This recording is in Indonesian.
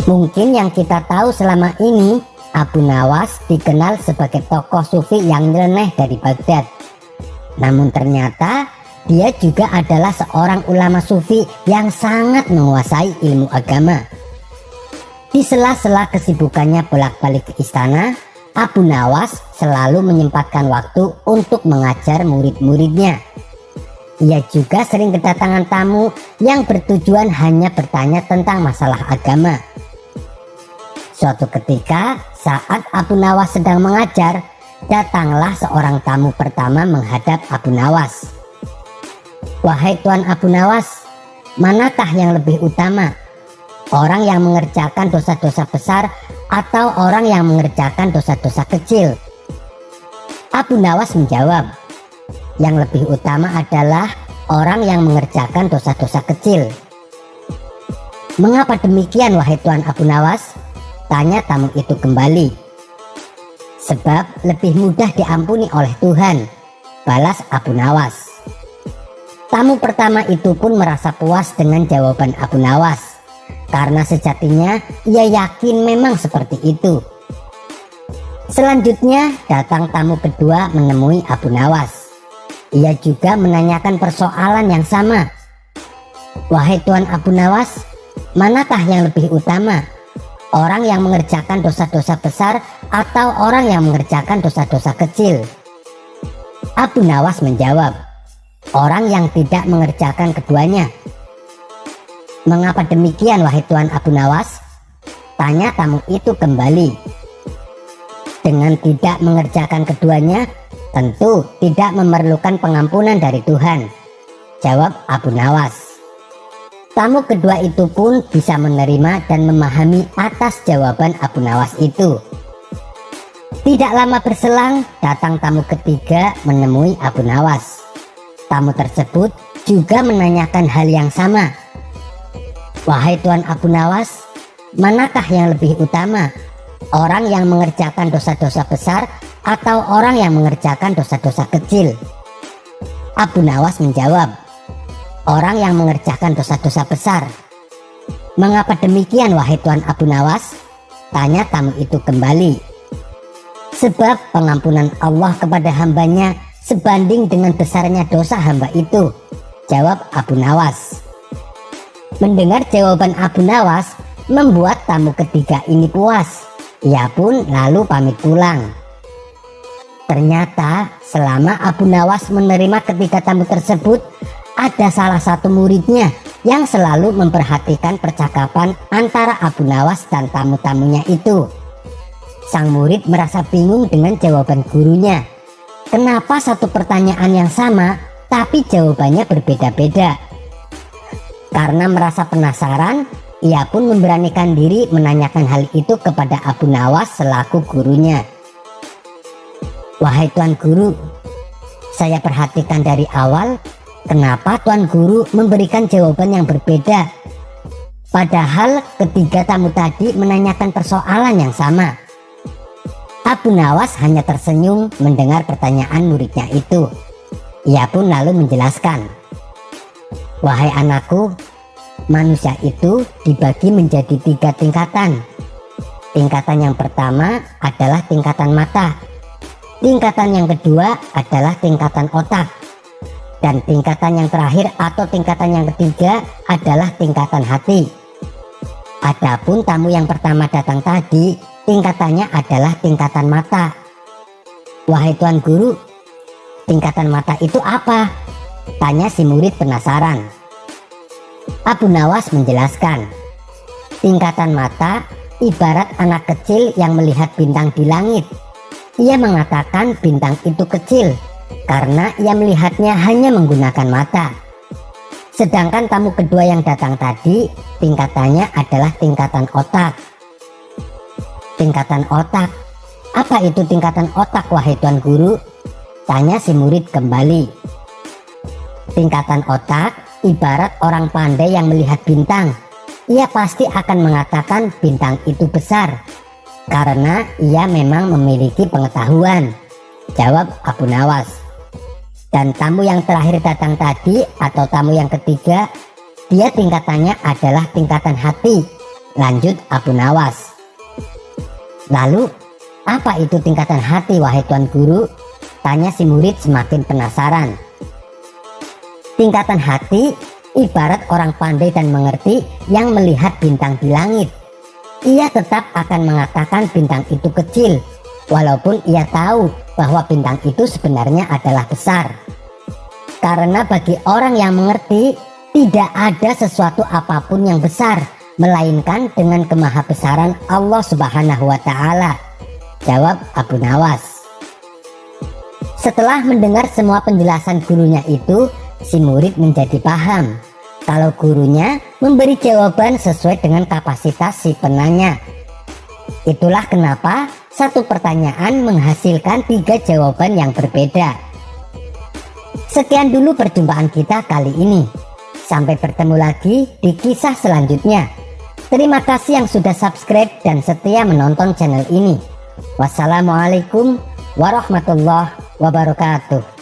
Mungkin yang kita tahu selama ini, Abu Nawas dikenal sebagai tokoh sufi yang nyeleneh dari Baghdad. Namun ternyata dia juga adalah seorang ulama sufi yang sangat menguasai ilmu agama. Di sela-sela kesibukannya bolak-balik ke istana, Abu Nawas selalu menyempatkan waktu untuk mengajar murid-muridnya. Ia juga sering kedatangan tamu yang bertujuan hanya bertanya tentang masalah agama. Suatu ketika saat Abu Nawas sedang mengajar, datanglah seorang tamu pertama menghadap Abu Nawas. "Wahai Tuan Abu Nawas, manakah yang lebih utama? Orang yang mengerjakan dosa-dosa besar atau orang yang mengerjakan dosa-dosa kecil?" Abu Nawas menjawab, "Yang lebih utama adalah orang yang mengerjakan dosa-dosa kecil." "Mengapa demikian wahai Tuan Abu Nawas?" tanya tamu itu kembali. "Sebab lebih mudah diampuni oleh Tuhan," balas Abu Nawas. Tamu pertama itu pun merasa puas dengan jawaban Abu Nawas, karena sejatinya ia yakin memang seperti itu. Selanjutnya datang tamu kedua menemui Abu Nawas. Ia juga menanyakan persoalan yang sama. "Wahai Tuan Abu Nawas, manakah yang lebih utama? Orang yang mengerjakan dosa-dosa besar atau orang yang mengerjakan dosa-dosa kecil?" Abu Nawas menjawab, "Orang yang tidak mengerjakan keduanya." "Mengapa demikian wahai Tuan Abu Nawas?" tanya tamu itu kembali. "Dengan tidak mengerjakan keduanya, tentu tidak memerlukan pengampunan dari Tuhan," jawab Abu Nawas. Tamu kedua itu pun bisa menerima dan memahami atas jawaban Abu Nawas itu. Tidak lama berselang, datang tamu ketiga menemui Abu Nawas. Tamu tersebut juga menanyakan hal yang sama. "Wahai Tuan Abu Nawas, manakah yang lebih utama? Orang yang mengerjakan dosa-dosa besar atau orang yang mengerjakan dosa-dosa kecil?" Abu Nawas menjawab, "Orang yang mengerjakan dosa-dosa besar." "Mengapa demikian wahai Tuan Abu Nawas?" tanya tamu itu kembali. "Sebab pengampunan Allah kepada hambanya sebanding dengan besarnya dosa hamba itu," jawab Abu Nawas. Mendengar jawaban Abu Nawas membuat tamu ketiga ini puas. Ia pun lalu pamit pulang. Ternyata selama Abu Nawas menerima ketiga tamu tersebut, ada salah satu muridnya yang selalu memperhatikan percakapan antara Abu Nawas dan tamu-tamunya itu. Sang murid merasa bingung dengan jawaban gurunya. Kenapa satu pertanyaan yang sama tapi jawabannya berbeda-beda? Karena merasa penasaran, ia pun memberanikan diri menanyakan hal itu kepada Abu Nawas selaku gurunya. "Wahai Tuan Guru, saya perhatikan dari awal, kenapa Tuan Guru memberikan jawaban yang berbeda? Padahal ketiga tamu tadi menanyakan persoalan yang sama." Abu Nawas hanya tersenyum mendengar pertanyaan muridnya itu. Ia pun lalu menjelaskan, "Wahai anakku, manusia itu dibagi menjadi 3 tingkatan. Tingkatan yang pertama adalah tingkatan mata. Tingkatan yang kedua adalah tingkatan otak. Dan tingkatan yang terakhir atau tingkatan yang ketiga adalah tingkatan hati. Adapun tamu yang pertama datang tadi, tingkatannya adalah tingkatan mata." "Wahai Tuan Guru, tingkatan mata itu apa?" tanya si murid penasaran. Abu Nawas menjelaskan, tingkatan mata ibarat anak kecil yang melihat bintang di langit. Ia mengatakan bintang itu kecil karena ia melihatnya hanya menggunakan mata. Sedangkan tamu kedua yang datang tadi, tingkatannya adalah tingkatan otak. "Tingkatan otak? Apa itu tingkatan otak wahai Tuan Guru?" tanya si murid kembali. "Tingkatan otak ibarat orang pandai yang melihat bintang. Ia pasti akan mengatakan bintang itu besar karena ia memang memiliki pengetahuan," jawab Abu Nawas. Dan tamu yang terakhir datang tadi atau tamu yang ketiga, dia tingkatannya adalah tingkatan hati. Lanjut Abu Nawas. Lalu, apa itu tingkatan hati wahai Tuan Guru? Tanya si murid semakin penasaran. Tingkatan hati ibarat orang pandai dan mengerti yang melihat bintang di langit. Ia tetap akan mengatakan bintang itu kecil, walaupun ia tahu bahwa bintang itu sebenarnya adalah besar. Karena bagi orang yang mengerti, tidak ada sesuatu apapun yang besar, melainkan dengan kemahabesaran Allah Subhanahu wa Ta'ala. Jawab Abu Nawas. Setelah mendengar semua penjelasan gurunya itu, si murid menjadi paham kalau gurunya memberi jawaban sesuai dengan kapasitas si penanya. Itulah kenapa satu pertanyaan menghasilkan 3 jawaban yang berbeda. Sekian dulu perjumpaan kita kali ini. Sampai bertemu lagi di kisah selanjutnya. Terima kasih yang sudah subscribe dan setia menonton channel ini. Wassalamualaikum warahmatullahi wabarakatuh.